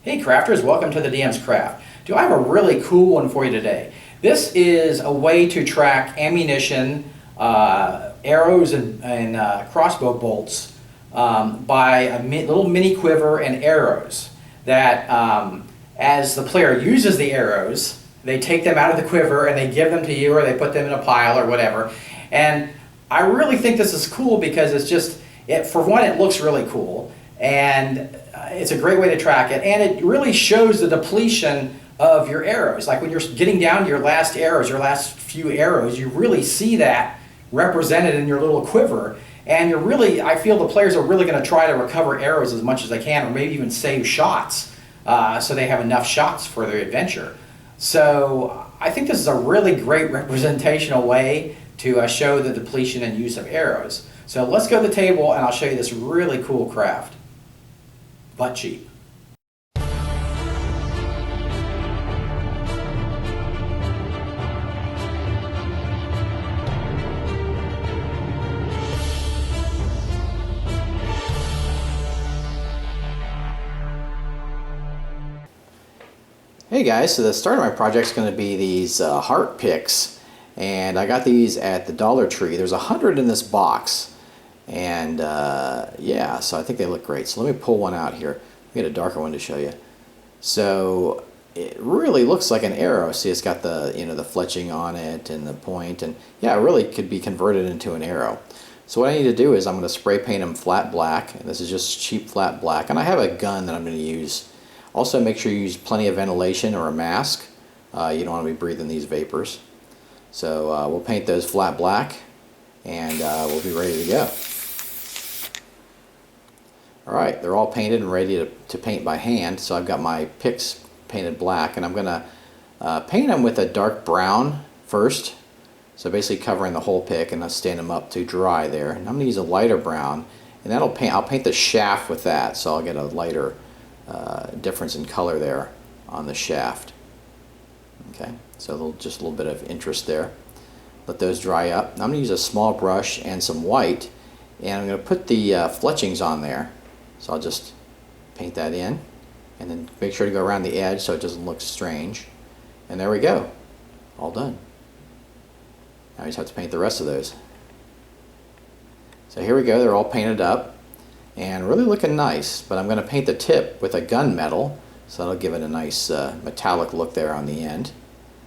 Hey crafters, welcome to the DM's Craft. Do I have a really cool one for you today? This is a way to track ammunition, arrows and crossbow bolts by a little mini quiver and arrows that as the player uses the arrows, they take them out of the quiver and they give them to you, or they put them in a pile or whatever. And I really think this is cool because for one, it looks really cool, and it's a great way to track it, and it really shows the depletion of your arrows. Like when you're getting down to your last arrows, your last few arrows, you really see that represented in your little quiver, and I feel the players are really going to try to recover arrows as much as they can, or maybe even save shots, so they have enough shots for their adventure. So I think this is a really great representational way to show the depletion and use of arrows. So let's go to the table and I'll show you this really cool craft. But cheap. Hey guys, so the start of my project is going to be these heart picks, and I got these at the Dollar Tree. There's 100 in this box. And yeah, so I think they look great. So let me pull one out here. I'll get a darker one to show you. So it really looks like an arrow. See, it's got the the fletching on it and the point, and yeah, it really could be converted into an arrow. So what I need to do is I'm going to spray paint them flat black, and this is just cheap flat black. And I have a gun that I'm going to use. Also, make sure you use plenty of ventilation or a mask. You don't want to be breathing these vapors. So we'll paint those flat black, and we'll be ready to go. Alright, they're all painted and ready to paint by hand, so I've got my picks painted black, and I'm going to paint them with a dark brown first, so basically covering the whole pick, and I'll stand them up to dry there. And I'm going to use a lighter brown, and I'll paint the shaft with that, so I'll get a lighter difference in color there on the shaft. Okay, so just a little bit of interest there. Let those dry up. I'm going to use a small brush and some white, and I'm going to put the fletchings on there. So I'll just paint that in, and then make sure to go around the edge so it doesn't look strange. And there we go, all done. Now I just have to paint the rest of those. So here we go, they're all painted up and really looking nice, but I'm going to paint the tip with a gunmetal, so that'll give it a nice metallic look there on the end.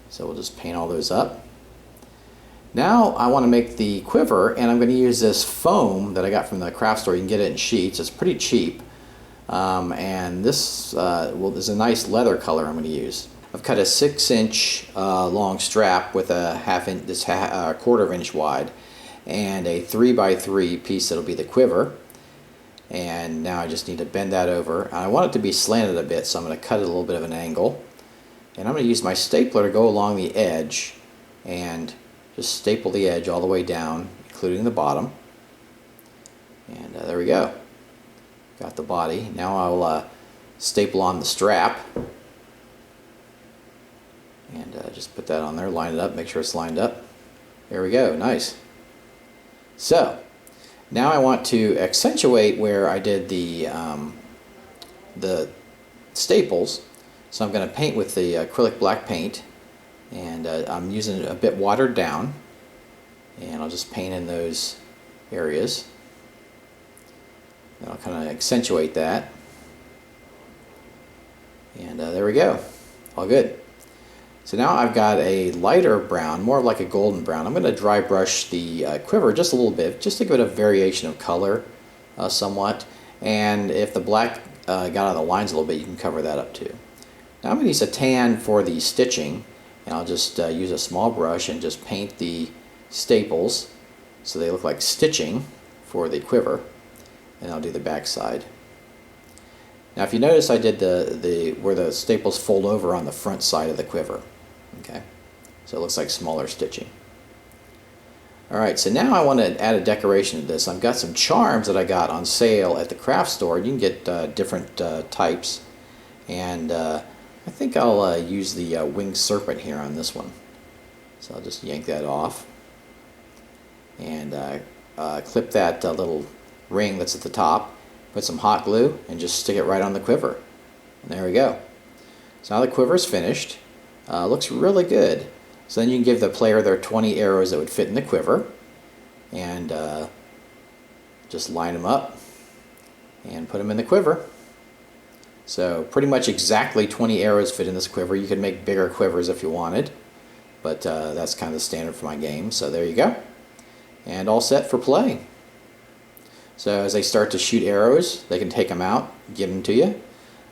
So we'll just paint all those up. Now I want to make the quiver, and I'm going to use this foam that I got from the craft store. You can get it in sheets. It's pretty cheap. And this is a nice leather color I'm going to use. I've cut a 6-inch long strap with a quarter of inch wide, and a 3x3 piece that'll be the quiver. And now I just need to bend that over. I want it to be slanted a bit, so I'm going to cut it a little bit of an angle. And I'm going to use my stapler to go along the edge and just staple the edge all the way down, including the bottom. And there we go. Got the body. Now I'll staple on the strap. And just put that on there, line it up, make sure it's lined up. There we go, nice. So, now I want to accentuate where I did the staples. So I'm going to paint with the acrylic black paint. And I'm using it a bit watered down, and I'll just paint in those areas, and I'll kind of accentuate that, and there we go, all good. So now I've got a lighter brown, more like a golden brown. I'm going to dry brush the quiver just a little bit, just to give it a variation of color somewhat, and if the black got out of the lines a little bit, you can cover that up too. Now I'm going to use a tan for the stitching. And I'll just use a small brush and just paint the staples so they look like stitching for the quiver. And I'll do the back side. Now if you notice, I did where the staples fold over on the front side of the quiver. Okay, so it looks like smaller stitching. Alright, so now I want to add a decoration to this. I've got some charms that I got on sale at the craft store. You can get different types. And I think I'll use the winged serpent here on this one. So I'll just yank that off and clip that little ring that's at the top, put some hot glue, and just stick it right on the quiver. And there we go. So now the quiver is finished. Looks really good. So then you can give the player their 20 arrows that would fit in the quiver, and just line them up and put them in the quiver. So pretty much exactly 20 arrows fit in this quiver. You could make bigger quivers if you wanted, but that's kind of the standard for my game. So there you go. And all set for play. So as they start to shoot arrows, they can take them out, give them to you.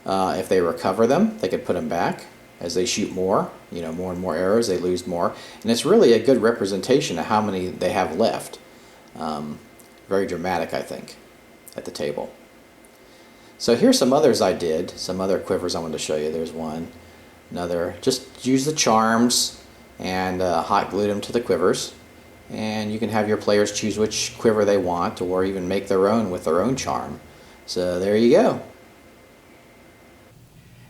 If they recover them, they can put them back. As they shoot more, more and more arrows, they lose more. And it's really a good representation of how many they have left. Very dramatic, I think, at the table. So here's some others I did, some other quivers I wanted to show you. There's one, another. Just use the charms and hot glue them to the quivers. And you can have your players choose which quiver they want, or even make their own with their own charm. So there you go.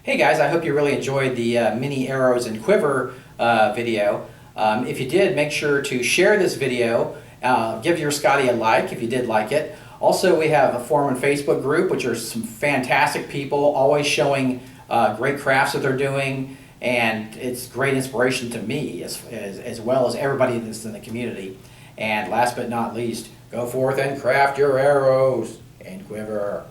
Hey guys, I hope you really enjoyed the mini arrows and quiver video. If you did, make sure to share this video. Give your Scotty a like if you did like it. Also, we have a forum and Facebook group, which are some fantastic people, always showing great crafts that they're doing, and it's great inspiration to me as well as everybody that's in the community. And last but not least, go forth and craft your arrows and quiver.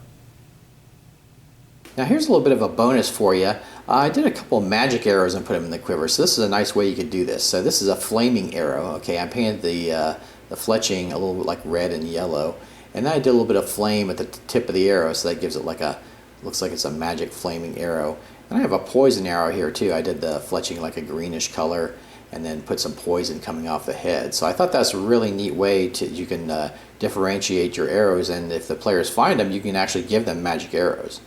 Now here's a little bit of a bonus for you. I did a couple of magic arrows and put them in the quiver, so this is a nice way you could do this. So this is a flaming arrow. Okay, I painted the fletching a little bit like red and yellow, and then I did a little bit of flame at the tip of the arrow, so that gives it like looks like it's a magic flaming arrow. And I have a poison arrow here too. I did the fletching like a greenish color, and then put some poison coming off the head. So I thought that's a really neat way you can differentiate your arrows, and if the players find them, you can actually give them magic arrows.